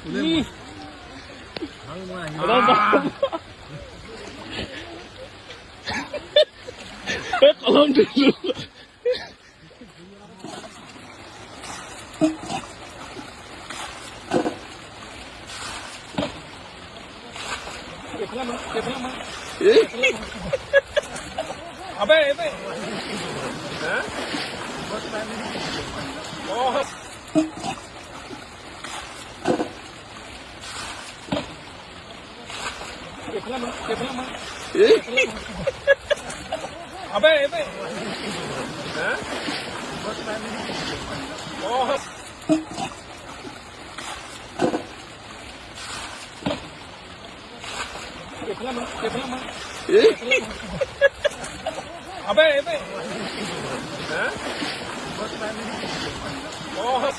Ih. Kenapa? Kalau dulu. Apa itu? Hah? Oh. Apa itu? Hah? Oh. Apa itu? Hah? Oh.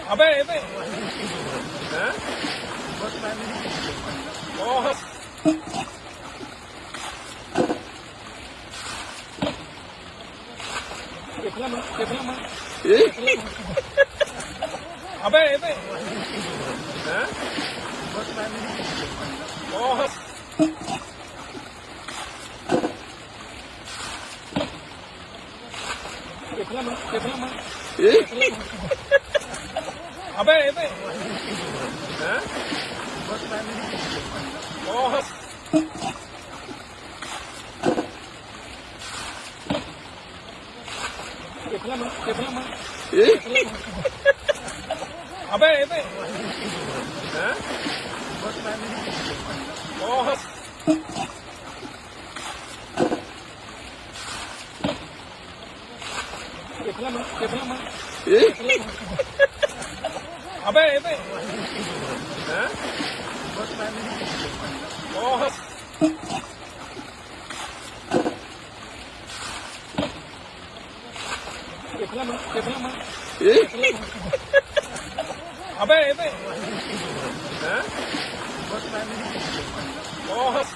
Apa itu? Hah? Oh. Apa itu? Hah? Oh. Apa itu? Hah? Oh. Apa itu? Hah? Oh. Apa itu? Hah? Oh. Apa itu? Hah? Oh.